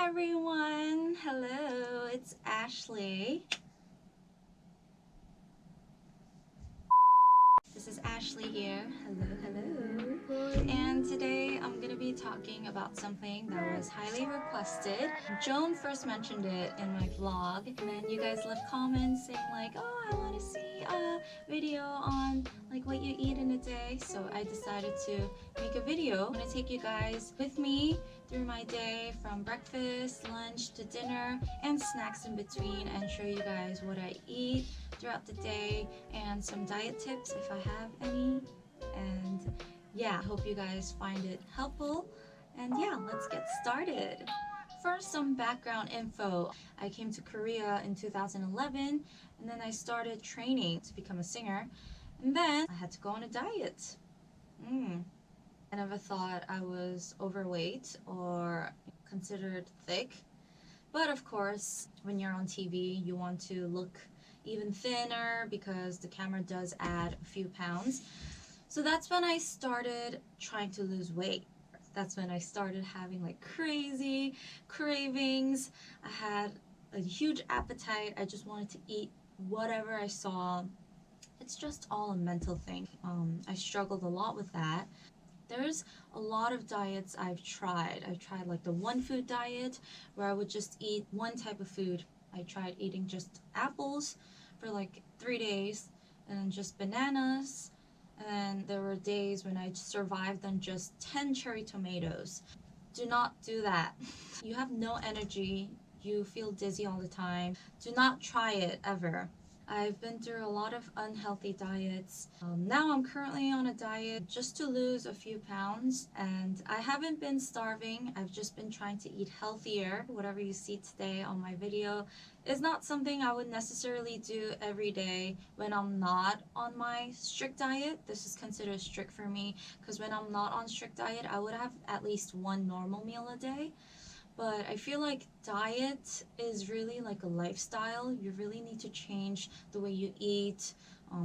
everyone! Hello, it's Ashley. This is Ashley here. Hello. And today I'm gonna be talking about something that was highly requested. Joan first mentioned it in my vlog, and then you guys left comments saying like, oh, I want to see a video on like what you eat in a day. So I decided to make a video. I'm gonna take you guys with me through my day from breakfast, lunch to dinner, and snacks in between, and show you guys what I eat throughout the day and some diet tips if I have any. And yeah, I hope you guys find it helpful. And yeah, let's get started. First, some background info. I came to Korea in 2011, and then I started training to become a singer, and then I had to go on a diet. I never thought I was overweight or considered thick, but of course when you're on TV you want to look even thinner because the camera does add a few pounds. So that's when I started trying to lose weight. That's when I started having like crazy cravings. I had a huge appetite. I just wanted to eat whatever I saw. It's just all a mental thing. I struggled a lot with that. There's a lot of diets I've tried. I've tried like the one food diet where I would just eat one type of food. I tried eating just apples for like 3 days and then just bananas. And then there were days when I survived on just 10 cherry tomatoes. Do not do that. You have no energy. You feel dizzy all the time. Do not try it ever. I've been through a lot of unhealthy diets. Now I'm currently on a diet just to lose a few pounds, and I haven't been starving. I've just been trying to eat healthier. Whatever you see today on my video is not something I would necessarily do every day when I'm not on my strict diet. This is considered strict for me because when I'm not on strict diet, I would have at least one normal meal a day. But I feel like diet is really like a lifestyle. You really need to change the way you eat,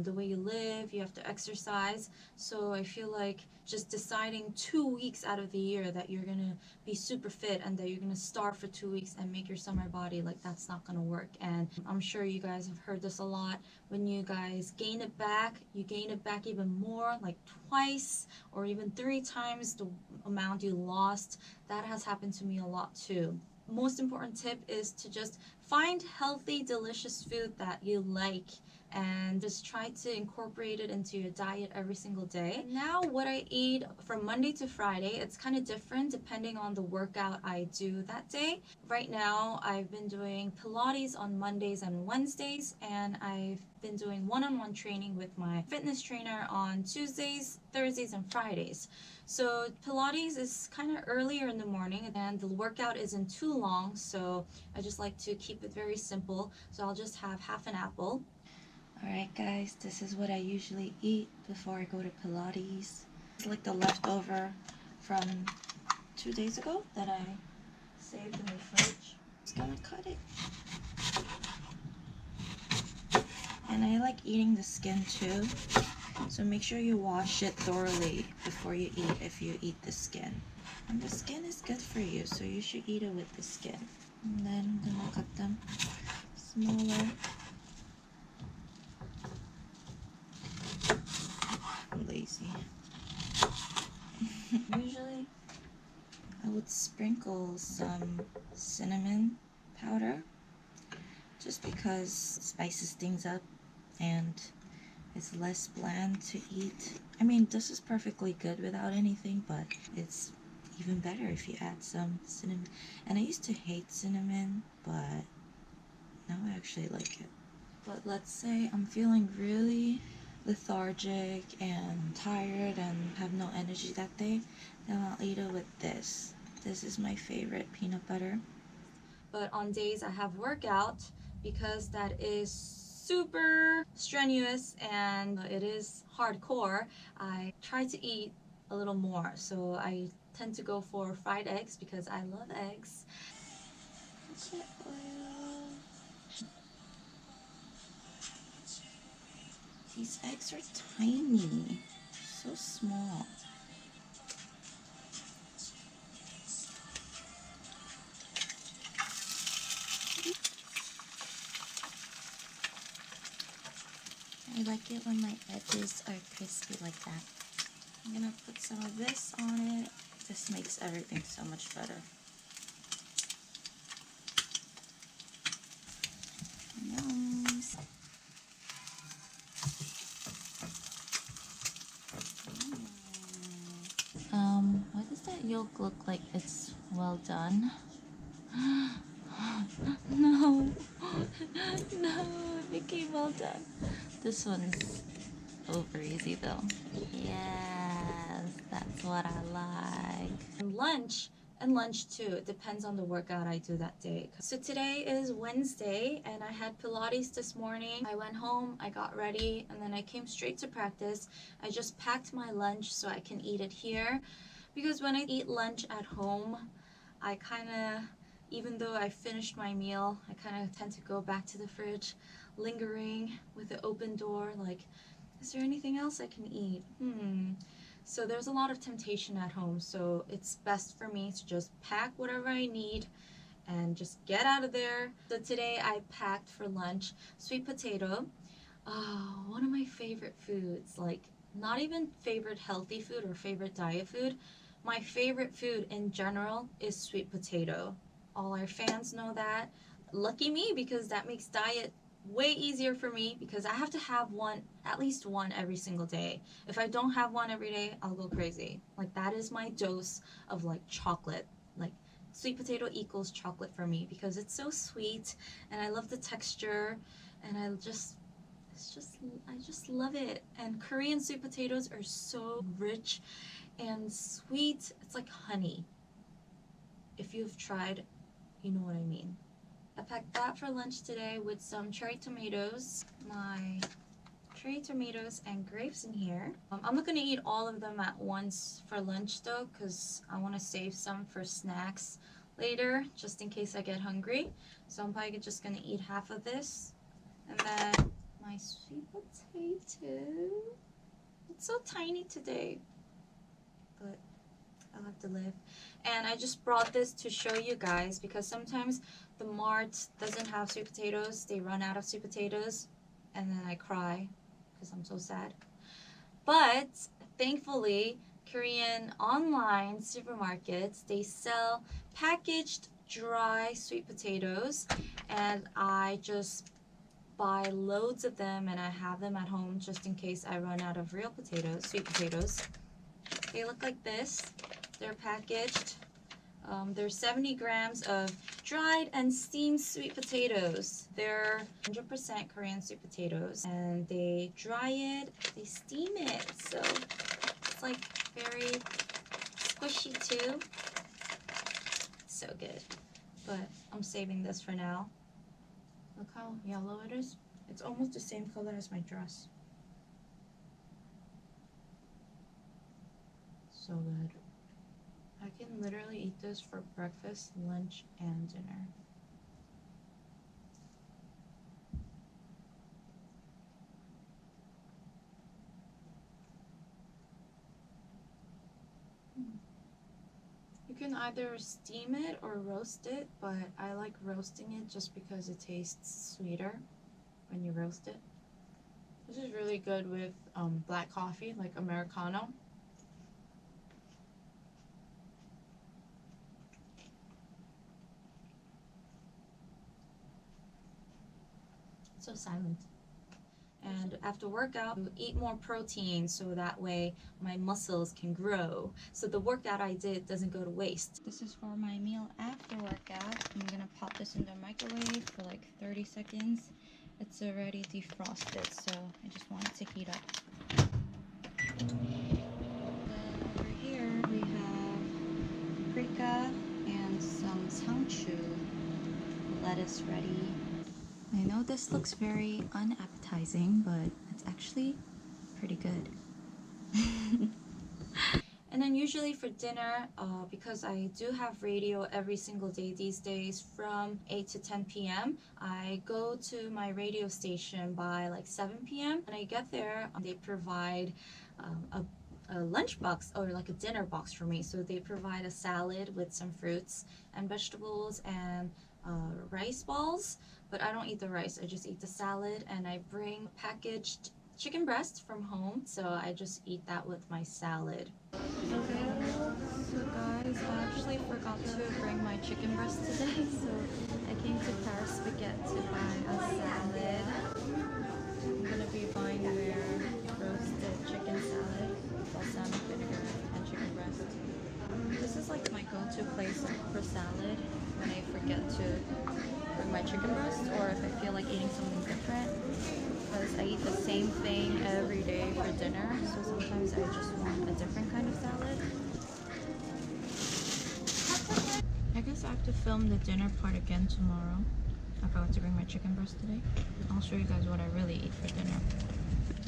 the way you live. You have to exercise. So I feel like just deciding 2 weeks out of the year that you're gonna be super fit and that you're gonna starve for 2 weeks and make your summer body, like that's not gonna work. And I'm sure you guys have heard this a lot. When you guys gain it back, you gain it back even more, like twice or even 3 times the amount you lost. That has happened to me a lot too. Most important tip is to just find healthy, delicious food that you like and just try to incorporate it into your diet every single day. And now what I eat from Monday to Friday, it's kind of different depending on the workout I do that day. Right now I've been doing Pilates on Mondays and Wednesdays, and I've been doing one-on-one training with my fitness trainer on Tuesdays, Thursdays, and Fridays. So Pilates is kind of earlier in the morning and the workout isn't too long, so I just like to keep it very simple. So I'll just have half an apple. Alright guys, this is what I usually eat before I go to Pilates. It's like the leftover from 2 days ago that I saved in the fridge. Just gonna cut it. And I like eating the skin too. So make sure you wash it thoroughly before you eat if you eat the skin. And the skin is good for you, so you should eat it with the skin. And then I'm gonna cut them smaller. I'm lazy. Usually I would sprinkle some cinnamon powder just because it spices things up and it's less bland to eat. I mean, this is perfectly good without anything, but it's even better if you add some cinnamon. And I used to hate cinnamon, but now I actually like it. But let's say I'm feeling really lethargic and tired and have no energy that day, then I'll eat it with this. This is my favorite peanut butter. But on days I have workout, because that is super strenuous and it is hardcore, I try to eat a little more. So I tend to go for fried eggs because I love eggs. These eggs are tiny, so small. like it when my edges are crispy like that. I'm gonna put some of this on it. This makes everything so much better. Nice. What does that yolk look like? It's well done. No, no, it became well done. This one's over easy though. Yes, that's what I like. And lunch too. It depends on the workout I do that day. So today is Wednesday and I had Pilates this morning. I went home, I got ready, and then I came straight to practice. I just packed my lunch so I can eat it here, because when I eat lunch at home, I kind of, even though I finished my meal, I kind of tend to go back to the fridge, lingering with the open door, like, is there anything else I can eat? So there's a lot of temptation at home, so it's best for me to just pack whatever I need and just get out of there. So today I packed for lunch sweet potato. One of my favorite foods, like not even favorite healthy food or favorite diet food. My favorite food in general is sweet potato. All our fans know that. Lucky me, because that makes diet way easier for me, because I have to have one, at least one every single day. If I don't have one every day, I'll go crazy. Like that is my dose of like chocolate. Like sweet potato equals chocolate for me, because it's so sweet and I love the texture, and I just love it. And Korean sweet potatoes are so rich and sweet. It's like honey. If you've tried, you know what I mean. I packed that for lunch today with some cherry tomatoes. My cherry tomatoes and grapes in here. I'm not gonna eat all of them at once for lunch though, because I want to save some for snacks later, just in case I get hungry. So I'm probably just gonna eat half of this. And then my sweet potato. It's so tiny today, but I'll have to live. And I just brought this to show you guys, because sometimes the mart doesn't have sweet potatoes. They run out of sweet potatoes and then I cry because I'm so sad. But thankfully, Korean online supermarkets, they sell packaged dry sweet potatoes, and I just buy loads of them and I have them at home just in case I run out of real potatoes, sweet potatoes. They look like this. They're packaged. There's 70 grams of dried and steamed sweet potatoes. They're 100% Korean sweet potatoes, and they dry it, they steam it, so it's like very squishy too. So good. But I'm saving this for now. Look how yellow it is. It's almost the same color as my dress. So good. I can literally eat this for breakfast, lunch, and dinner. You can either steam it or roast it, but I like roasting it just because it tastes sweeter when you roast it. This is really good with black coffee, like Americano. So silent. And after workout, eat more protein so that way my muscles can grow, so the workout I did doesn't go to waste. This is for my meal after workout. I'm gonna pop this in the microwave for like 30 seconds. It's already defrosted, so I just want it to heat up. Over here we have paprika and some sangchu, lettuce ready. I know this looks very unappetizing, but it's actually pretty good. And then usually for dinner, because I do have radio every single day these days from 8 to 10 p.m., I go to my radio station by like 7 p.m. When I get there, they provide a lunch box, or like a dinner box for me. So they provide a salad with some fruits and vegetables and rice balls, but I don't eat the rice, I just eat the salad. And I bring packaged chicken breast from home, so I just eat that with my salad. Okay, so guys, I actually forgot to bring my chicken breast today, so I came to Paris Spaghetti to buy a salad. I'm gonna be buying their roasted chicken salad, balsamic vinegar, and chicken breast. This is like my go-to place for salad when I forget to bring my chicken breast, or if I feel like eating something different, because I eat the same thing every day for dinner, so sometimes I just want a different kind of salad. I guess I have to film the dinner part again tomorrow. I forgot to bring my chicken breast today. I'll show you guys what I really eat for dinner.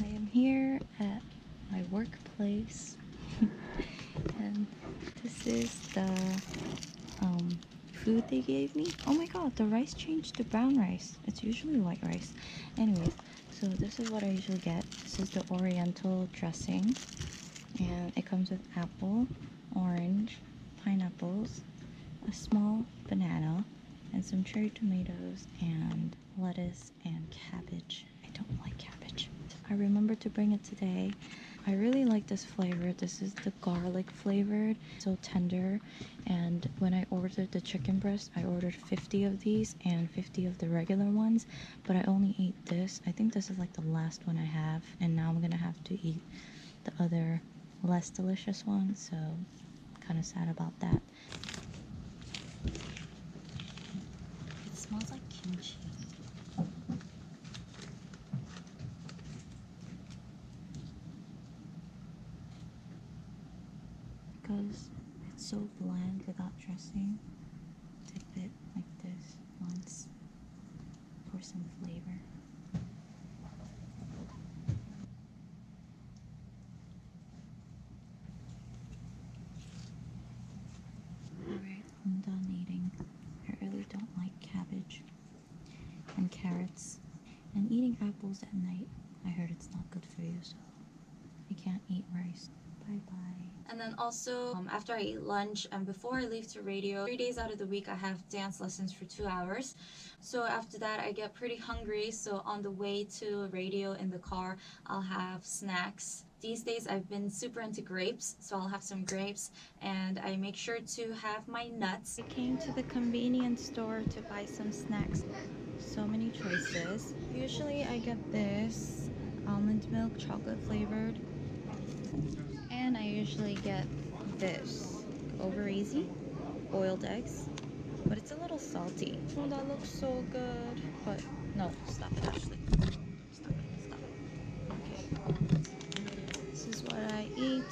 I am here at my workplace and this is the food they gave me. Oh my god, the rice changed to brown rice. It's usually white rice. Anyways, so this is what I usually get. This is the oriental dressing and it comes with apple, orange, pineapples, a small banana, and some cherry tomatoes and lettuce and cabbage. I don't like cabbage. I remembered to bring it today. I really like this flavor. This is the garlic flavored, so tender. And when I ordered the chicken breast, I ordered 50 of these and 50 of the regular ones, but I only ate this. I think this is like the last one I have, and now I'm gonna have to eat the other less delicious one, so kind of sad about that. It smells like kimchi. Because it's so bland without dressing, dip it like this once for some flavor. Alright, I'm done eating. I really don't like cabbage and carrots. And eating apples at night, I heard it's not good for you, so I can't eat rice. Bye bye. And then also, after I eat lunch and before I leave to radio, 3 days out of the week I have dance lessons for 2 hours. So after that I get pretty hungry, so on the way to radio in the car, I'll have snacks. These days I've been super into grapes, so I'll have some grapes, and I make sure to have my nuts. I came to the convenience store to buy some snacks. So many choices. Usually I get this almond milk chocolate flavored, and I usually get this over easy boiled eggs, but it's a little salty. Oh, that looks so good. But no, stop it, Ashley. Stop it, stop it. Okay, this is what I eat.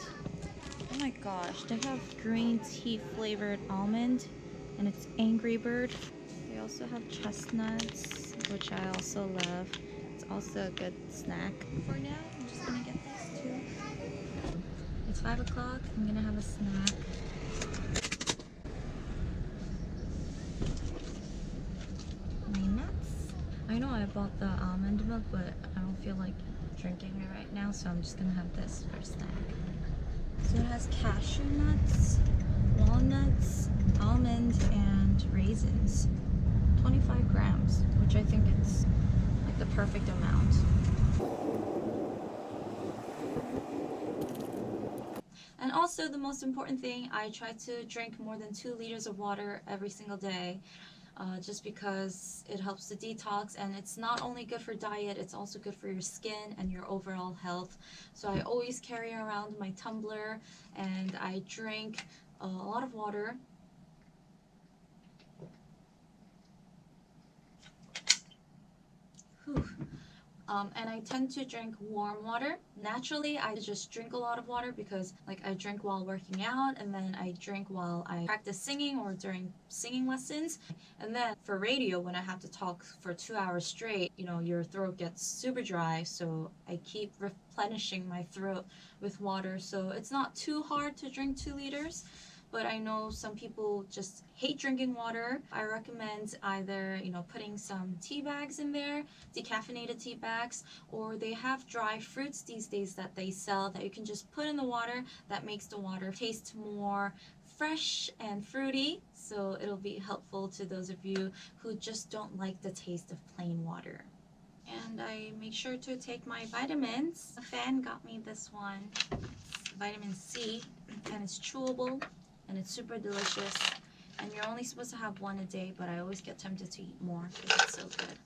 Oh my gosh, they have green tea flavored almond, and it's Angry Bird. They also have chestnuts, which I also love. It's also a good snack. For now, I'm just gonna get this too. It's 5 o'clock. I'm gonna have a snack. My nuts. I know I bought the almond milk, but I don't feel like drinking it right now, so I'm just gonna have this for a snack. So it has cashew nuts, walnuts, almonds, and raisins. 25 grams, which I think it's like the perfect amount. And also the most important thing, I try to drink more than 2 liters of water every single day, just because it helps to detox, and it's not only good for diet, it's also good for your skin and your overall health. So I always carry around my tumbler and I drink a lot of water. Whew. And I tend to drink warm water. Naturally, I just drink a lot of water because like I drink while working out, and then I drink while I practice singing or during singing lessons. And then for radio, when I have to talk for 2 hours straight, you know, your throat gets super dry, so I keep replenishing my throat with water. So it's not too hard to drink 2 liters. But I know some people just hate drinking water. I recommend either, you know, putting some tea bags in there, decaffeinated tea bags, or they have dry fruits these days that they sell that you can just put in the water. That makes the water taste more fresh and fruity, so it'll be helpful to those of you who just don't like the taste of plain water. And I make sure to take my vitamins. A fan got me this one. It's vitamin C, and it's chewable, and it's super delicious. And you're only supposed to have one a day, but I always get tempted to eat more because it's so good.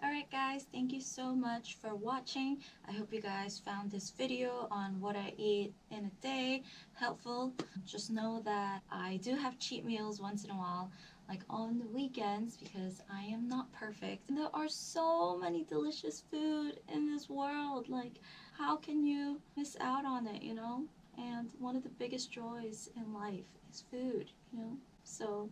Alright guys, thank you so much for watching. I hope you guys found this video on what I eat in a day helpful. Just know that I do have cheat meals once in a while, like on the weekends, because I am not perfect. And there are so many delicious food in this world. Like, how can you miss out on it, you know? And one of the biggest joys in life is food, you know? So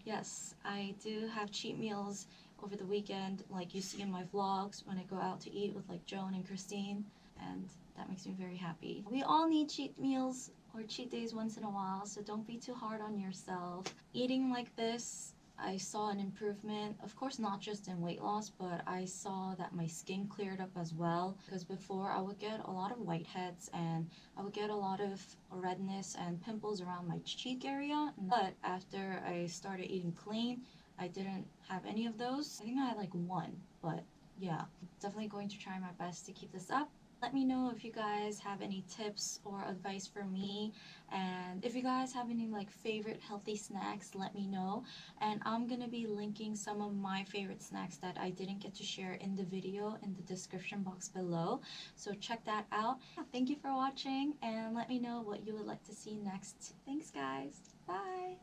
yes, I do have cheat meals over the weekend, like you see in my vlogs when I go out to eat with like Joan and Christine, and that makes me very happy. We all need cheat meals or cheat days once in a while, so don't be too hard on yourself. Eating like this, I saw an improvement, of course not just in weight loss, but I saw that my skin cleared up as well, because before I would get a lot of whiteheads and I would get a lot of redness and pimples around my cheek area. But after I started eating clean, I didn't have any of those. I think I had like one, but yeah, definitely going to try my best to keep this up. Let me know if you guys have any tips or advice for me, and if you guys have any like favorite healthy snacks, let me know. And I'm gonna be linking some of my favorite snacks that I didn't get to share in the video in the description box below, so check that out. Thank you for watching, and let me know what you would like to see next. Thanks guys, bye.